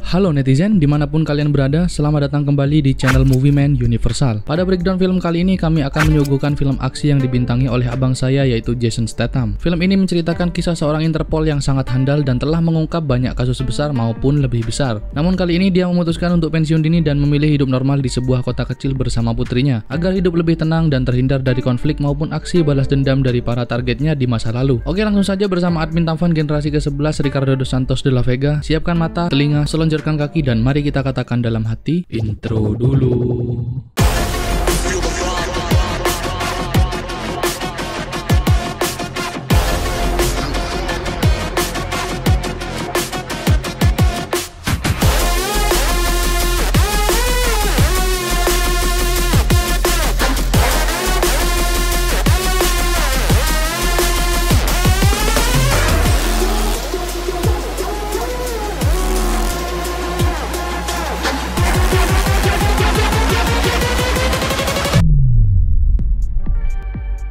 Halo netizen, dimanapun kalian berada, selamat datang kembali di channel Movie Man Universal. Pada breakdown film kali ini, kami akan menyuguhkan film aksi yang dibintangi oleh abang saya, yaitu Jason Statham. Film ini menceritakan kisah seorang Interpol yang sangat handal dan telah mengungkap banyak kasus besar maupun lebih besar. Namun kali ini dia memutuskan untuk pensiun dini dan memilih hidup normal di sebuah kota kecil bersama putrinya, agar hidup lebih tenang dan terhindar dari konflik maupun aksi balas dendam dari para targetnya di masa lalu. Oke, langsung saja bersama admin Tamfan generasi ke-11 Ricardo dos Santos de la Vega. Siapkan mata, telinga, selonjorkan kaki, dan mari kita katakan dalam hati, intro dulu.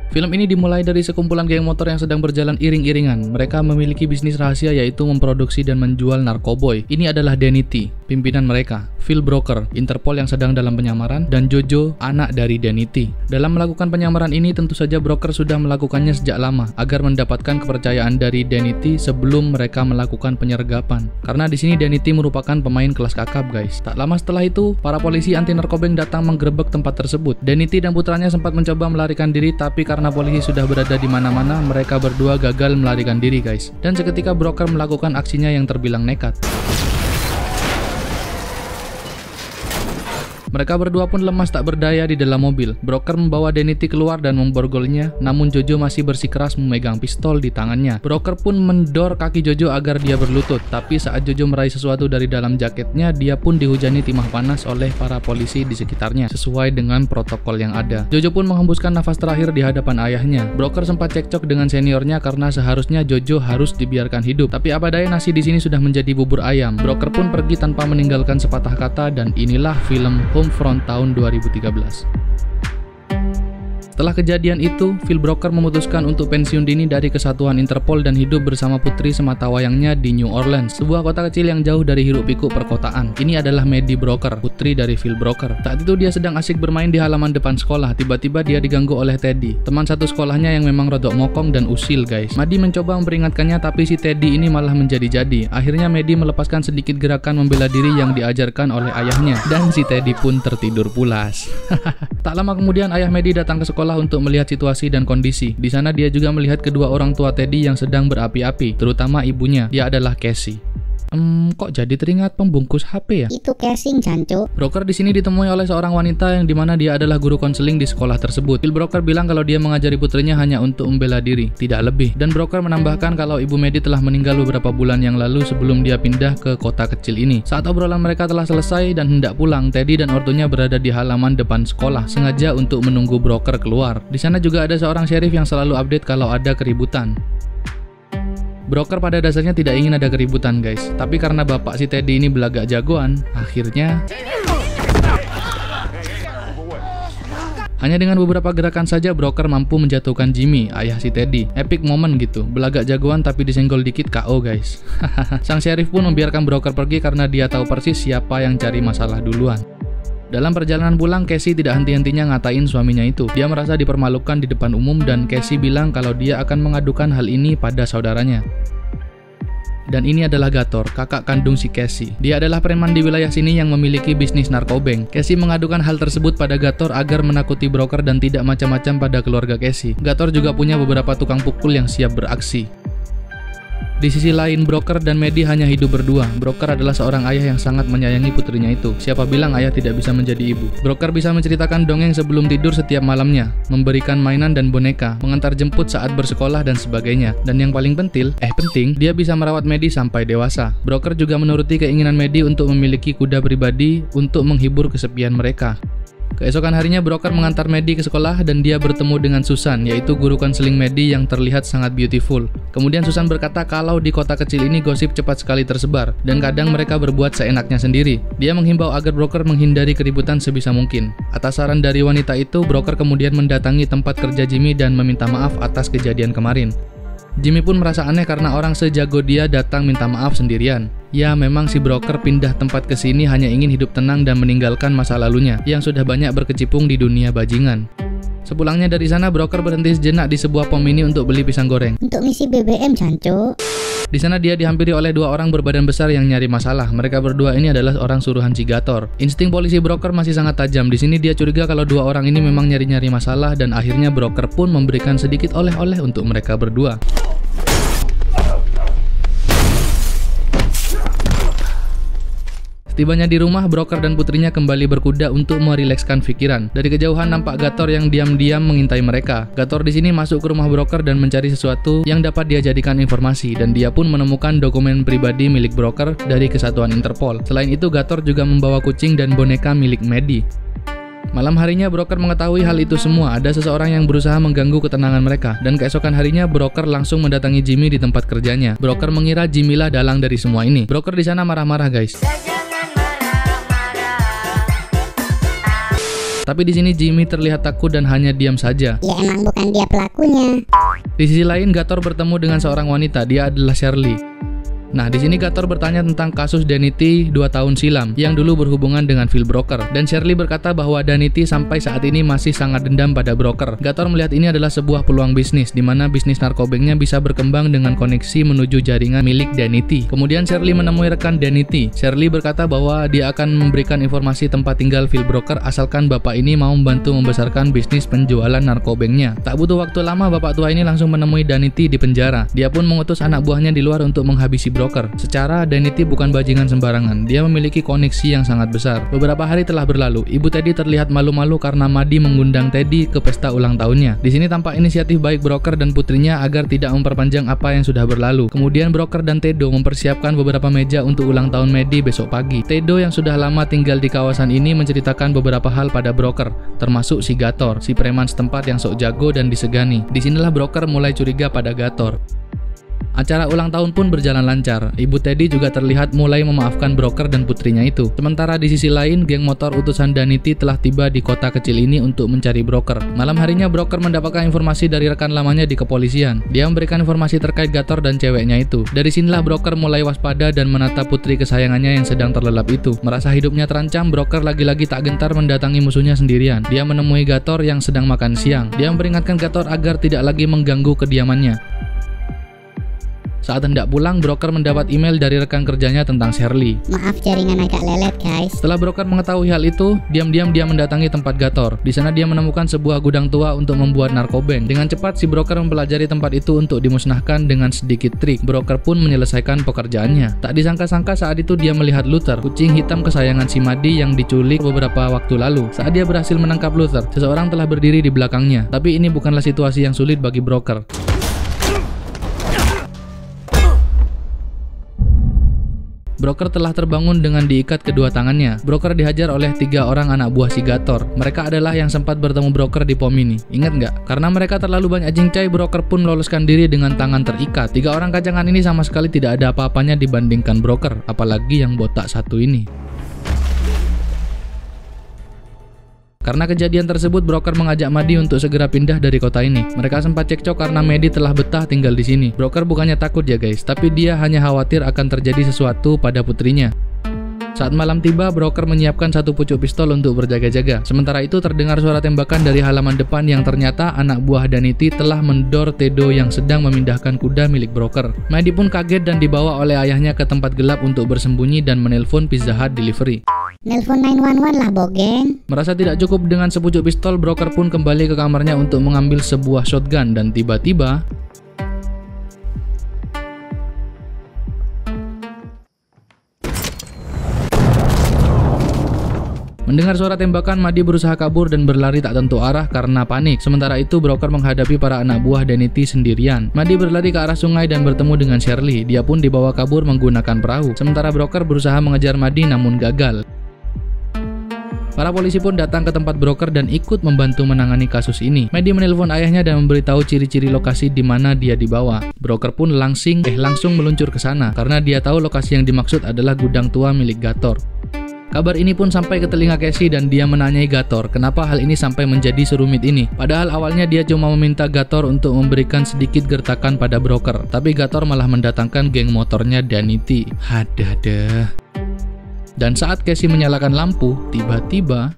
Film ini dimulai dari sekumpulan geng motor yang sedang berjalan iring-iringan. Mereka memiliki bisnis rahasia, yaitu memproduksi dan menjual narkoboy. Ini adalah Danny T, pimpinan mereka, Phil Broker, Interpol yang sedang dalam penyamaran, dan Jojo, anak dari Danny T. Dalam melakukan penyamaran ini, tentu saja Broker sudah melakukannya sejak lama agar mendapatkan kepercayaan dari Danny T sebelum mereka melakukan penyergapan. Karena di sini Danny T merupakan pemain kelas kakap, guys. Tak lama setelah itu, para polisi anti narkobeng datang menggerebek tempat tersebut. Danny T dan putranya sempat mencoba melarikan diri, tapi karena polisi sudah berada di mana-mana, mereka berdua gagal melarikan diri, guys. Dan seketika Broker melakukan aksinya yang terbilang nekat. Mereka berdua pun lemas tak berdaya di dalam mobil. Broker membawa Danny T keluar dan memborgolnya, namun Jojo masih bersikeras memegang pistol di tangannya. Broker pun mendor kaki Jojo agar dia berlutut, tapi saat Jojo meraih sesuatu dari dalam jaketnya, dia pun dihujani timah panas oleh para polisi di sekitarnya, sesuai dengan protokol yang ada. Jojo pun menghembuskan nafas terakhir di hadapan ayahnya. Broker sempat cekcok dengan seniornya karena seharusnya Jojo harus dibiarkan hidup, tapi apa daya nasi di sini sudah menjadi bubur ayam. Broker pun pergi tanpa meninggalkan sepatah kata, dan inilah film Homefront tahun 2013. Setelah kejadian itu, Phil Broker memutuskan untuk pensiun dini dari kesatuan Interpol dan hidup bersama putri sematawayangnya di New Orleans, sebuah kota kecil yang jauh dari hiruk-pikuk perkotaan. Ini adalah Maddie Broker, putri dari Phil Broker. Saat itu dia sedang asik bermain di halaman depan sekolah. Tiba-tiba dia diganggu oleh Teddy, teman satu sekolahnya yang memang rodok mokong dan usil, guys. Maddie mencoba memperingatkannya, tapi si Teddy ini malah menjadi-jadi. Akhirnya Maddie melepaskan sedikit gerakan membela diri yang diajarkan oleh ayahnya, dan si Teddy pun tertidur pulas. Tak lama kemudian ayah Maddie datang ke sekolah untuk melihat situasi dan kondisi. Di sana dia juga melihat kedua orang tua Teddy yang sedang berapi-api, terutama ibunya. Dia adalah Cassie. Kok jadi teringat pembungkus HP ya? Itu casing, jancu. Broker di sini ditemui oleh seorang wanita yang dimana dia adalah guru konseling di sekolah tersebut. Phil Broker bilang kalau dia mengajari putrinya hanya untuk membela diri, tidak lebih. Dan Broker menambahkan kalau ibu Maddie telah meninggal beberapa bulan yang lalu sebelum dia pindah ke kota kecil ini. Saat obrolan mereka telah selesai dan hendak pulang, Teddy dan ortunya berada di halaman depan sekolah, sengaja untuk menunggu Broker keluar. Di sana juga ada seorang sheriff yang selalu update kalau ada keributan. Broker pada dasarnya tidak ingin ada keributan, guys. Tapi karena bapak si Teddy ini belagak jagoan, akhirnya hanya dengan beberapa gerakan saja Broker mampu menjatuhkan Jimmy, ayah si Teddy. Epic moment gitu, belagak jagoan tapi disenggol dikit KO, guys. Sang sheriff pun membiarkan Broker pergi karena dia tahu persis siapa yang cari masalah duluan. Dalam perjalanan pulang, Cassie tidak henti-hentinya ngatain suaminya itu. Dia merasa dipermalukan di depan umum dan Cassie bilang kalau dia akan mengadukan hal ini pada saudaranya. Dan ini adalah Gator, kakak kandung si Cassie. Dia adalah preman di wilayah sini yang memiliki bisnis narkobeng. Cassie mengadukan hal tersebut pada Gator agar menakuti Broker dan tidak macam-macam pada keluarga Cassie. Gator juga punya beberapa tukang pukul yang siap beraksi. Di sisi lain, Broker dan Maddie hanya hidup berdua. Broker adalah seorang ayah yang sangat menyayangi putrinya itu. Siapa bilang ayah tidak bisa menjadi ibu? Broker bisa menceritakan dongeng sebelum tidur setiap malamnya, memberikan mainan dan boneka, mengantar jemput saat bersekolah dan sebagainya. Dan yang paling penting, dia bisa merawat Maddie sampai dewasa. Broker juga menuruti keinginan Maddie untuk memiliki kuda pribadi untuk menghibur kesepian mereka. Keesokan harinya Broker mengantar Maddie ke sekolah dan dia bertemu dengan Susan, yaitu guru konseling Maddie yang terlihat sangat beautiful. Kemudian Susan berkata kalau di kota kecil ini gosip cepat sekali tersebar dan kadang mereka berbuat seenaknya sendiri. Dia menghimbau agar Broker menghindari keributan sebisa mungkin. Atas saran dari wanita itu, Broker kemudian mendatangi tempat kerja Jimmy dan meminta maaf atas kejadian kemarin. Jimmy pun merasa aneh karena orang sejago dia datang minta maaf sendirian. Ya memang si broker pindah tempat ke sini hanya ingin hidup tenang dan meninggalkan masa lalunya yang sudah banyak berkecimpung di dunia bajingan. Sepulangnya dari sana, broker berhenti sejenak di sebuah pom mini untuk beli pisang goreng. Untuk misi BBM, Canco. Di sana dia dihampiri oleh dua orang berbadan besar yang nyari masalah. Mereka berdua ini adalah orang suruhan si Gator. Insting polisi broker masih sangat tajam. Di sini dia curiga kalau dua orang ini memang nyari-nyari masalah dan akhirnya broker pun memberikan sedikit oleh-oleh untuk mereka berdua. Tibanya di rumah, broker dan putrinya kembali berkuda untuk merilekskan pikiran. Dari kejauhan nampak Gator yang diam-diam mengintai mereka. Gator di sini masuk ke rumah broker dan mencari sesuatu yang dapat dia jadikan informasi, dan dia pun menemukan dokumen pribadi milik broker dari kesatuan Interpol. Selain itu, Gator juga membawa kucing dan boneka milik Maddie. Malam harinya, broker mengetahui hal itu semua. Ada seseorang yang berusaha mengganggu ketenangan mereka, dan keesokan harinya broker langsung mendatangi Jimmy di tempat kerjanya. Broker mengira Jimmy lah dalang dari semua ini. Broker di sana marah-marah, guys. Tapi di sini Jimmy terlihat takut dan hanya diam saja. Ya emang bukan dia pelakunya. Di sisi lain, Gator bertemu dengan seorang wanita. Dia adalah Shirley. Nah, di sini Gator bertanya tentang kasus Danity 2 tahun silam yang dulu berhubungan dengan Phil Broker. Dan Shirley berkata bahwa Danity sampai saat ini masih sangat dendam pada Broker. Gator melihat ini adalah sebuah peluang bisnis, di mana bisnis narkobengnya bisa berkembang dengan koneksi menuju jaringan milik Danity. Kemudian Shirley menemui rekan Danity. Shirley berkata bahwa dia akan memberikan informasi tempat tinggal Phil Broker asalkan bapak ini mau membantu membesarkan bisnis penjualan narkobengnya. Tak butuh waktu lama, bapak tua ini langsung menemui Danity di penjara. Dia pun mengutus anak buahnya di luar untuk menghabisi Broker. Secara Danity bukan bajingan sembarangan, dia memiliki koneksi yang sangat besar. Beberapa hari telah berlalu, ibu Teddy terlihat malu-malu karena Maddie mengundang Teddy ke pesta ulang tahunnya. Di sini tampak inisiatif baik Broker dan putrinya agar tidak memperpanjang apa yang sudah berlalu. Kemudian Broker dan Tedo mempersiapkan beberapa meja untuk ulang tahun Maddie besok pagi. Tedo yang sudah lama tinggal di kawasan ini menceritakan beberapa hal pada Broker, termasuk si Gator, si preman setempat yang sok jago dan disegani. Disinilah Broker mulai curiga pada Gator. Acara ulang tahun pun berjalan lancar. Ibu Teddy juga terlihat mulai memaafkan Broker dan putrinya itu. Sementara di sisi lain, geng motor utusan Danity telah tiba di kota kecil ini untuk mencari Broker. Malam harinya, Broker mendapatkan informasi dari rekan lamanya di kepolisian. Dia memberikan informasi terkait Gator dan ceweknya itu. Dari sinilah Broker mulai waspada dan menatap putri kesayangannya yang sedang terlelap itu. Merasa hidupnya terancam, Broker lagi-lagi tak gentar mendatangi musuhnya sendirian. Dia menemui Gator yang sedang makan siang. Dia memperingatkan Gator agar tidak lagi mengganggu kediamannya. Saat hendak pulang, Broker mendapat email dari rekan kerjanya tentang Shirley. Maaf jaringan agak lelet, guys. Setelah Broker mengetahui hal itu, diam-diam dia mendatangi tempat Gator. Di sana dia menemukan sebuah gudang tua untuk membuat narkobeng. Dengan cepat si Broker mempelajari tempat itu untuk dimusnahkan dengan sedikit trik. Broker pun menyelesaikan pekerjaannya. Tak disangka-sangka saat itu dia melihat Luther, kucing hitam kesayangan si Maddie yang diculik beberapa waktu lalu. Saat dia berhasil menangkap Luther, seseorang telah berdiri di belakangnya. Tapi ini bukanlah situasi yang sulit bagi Broker. Broker telah terbangun dengan diikat kedua tangannya. Broker dihajar oleh 3 orang anak buah si Gator. Mereka adalah yang sempat bertemu Broker di pom ini. Ingat nggak? Karena mereka terlalu banyak cincai, Broker pun meloloskan diri dengan tangan terikat. 3 orang kacangan ini sama sekali tidak ada apa-apanya dibandingkan Broker, apalagi yang botak satu ini. Karena kejadian tersebut, Broker mengajak Maddie untuk segera pindah dari kota ini. Mereka sempat cekcok karena Maddie telah betah tinggal di sini. Broker bukannya takut ya guys, tapi dia hanya khawatir akan terjadi sesuatu pada putrinya. Saat malam tiba, Broker menyiapkan satu pucuk pistol untuk berjaga-jaga. Sementara itu terdengar suara tembakan dari halaman depan yang ternyata anak buah Danity telah mendor Tedo yang sedang memindahkan kuda milik Broker. Maddie pun kaget dan dibawa oleh ayahnya ke tempat gelap untuk bersembunyi dan menelpon Pizza Hut Delivery. Nelpon 911 lah, Bogeng. Merasa tidak cukup dengan sepucuk pistol, Broker pun kembali ke kamarnya untuk mengambil sebuah shotgun dan tiba-tiba mendengar suara tembakan. Maddie berusaha kabur dan berlari tak tentu arah karena panik. Sementara itu, Broker menghadapi para anak buah Danity sendirian. Maddie berlari ke arah sungai dan bertemu dengan Shirley. Dia pun dibawa kabur menggunakan perahu. Sementara Broker berusaha mengejar Maddie namun gagal. Para polisi pun datang ke tempat Broker dan ikut membantu menangani kasus ini. Maddie menelpon ayahnya dan memberitahu ciri-ciri lokasi di mana dia dibawa. Broker pun langsung meluncur ke sana karena dia tahu lokasi yang dimaksud adalah gudang tua milik Gator. Kabar ini pun sampai ke telinga Casey dan dia menanyai Gator kenapa hal ini sampai menjadi serumit ini. Padahal awalnya dia cuma meminta Gator untuk memberikan sedikit gertakan pada broker, tapi Gator malah mendatangkan geng motornya Danity. Hadada. Dan saat Casey menyalakan lampu, tiba-tiba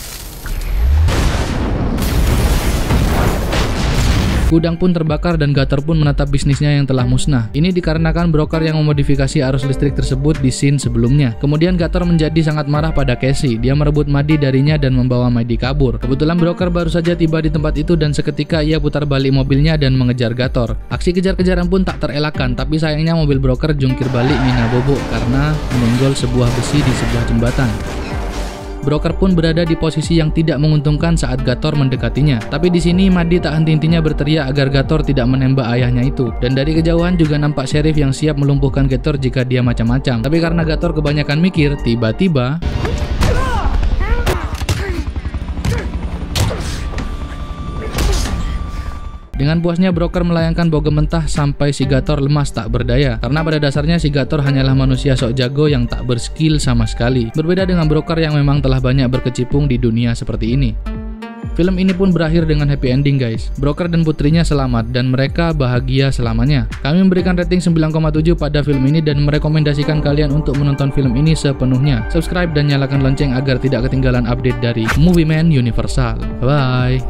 gudang pun terbakar dan Gator pun menatap bisnisnya yang telah musnah. Ini dikarenakan broker yang memodifikasi arus listrik tersebut di scene sebelumnya. Kemudian Gator menjadi sangat marah pada Casey. Dia merebut Maddie darinya dan membawa Maddie kabur. Kebetulan broker baru saja tiba di tempat itu dan seketika ia putar balik mobilnya dan mengejar Gator. Aksi kejar-kejaran pun tak terelakkan, tapi sayangnya mobil broker jungkir balik Mina Bobo karena menyenggol sebuah besi di sebuah jembatan. Broker pun berada di posisi yang tidak menguntungkan saat Gator mendekatinya. Tapi di sini Maddie tak henti-hentinya berteriak agar Gator tidak menembak ayahnya itu. Dan dari kejauhan juga nampak sheriff yang siap melumpuhkan Gator jika dia macam-macam. Tapi karena Gator kebanyakan mikir, tiba-tiba dengan puasnya broker melayangkan bogem mentah sampai si Gator lemas tak berdaya. Karena pada dasarnya si Gator hanyalah manusia sok jago yang tak berskill sama sekali. Berbeda dengan broker yang memang telah banyak berkecimpung di dunia seperti ini. Film ini pun berakhir dengan happy ending guys. Broker dan putrinya selamat dan mereka bahagia selamanya. Kami memberikan rating 9,7 pada film ini dan merekomendasikan kalian untuk menonton film ini sepenuhnya. Subscribe dan nyalakan lonceng agar tidak ketinggalan update dari Movie Man Universal. Bye.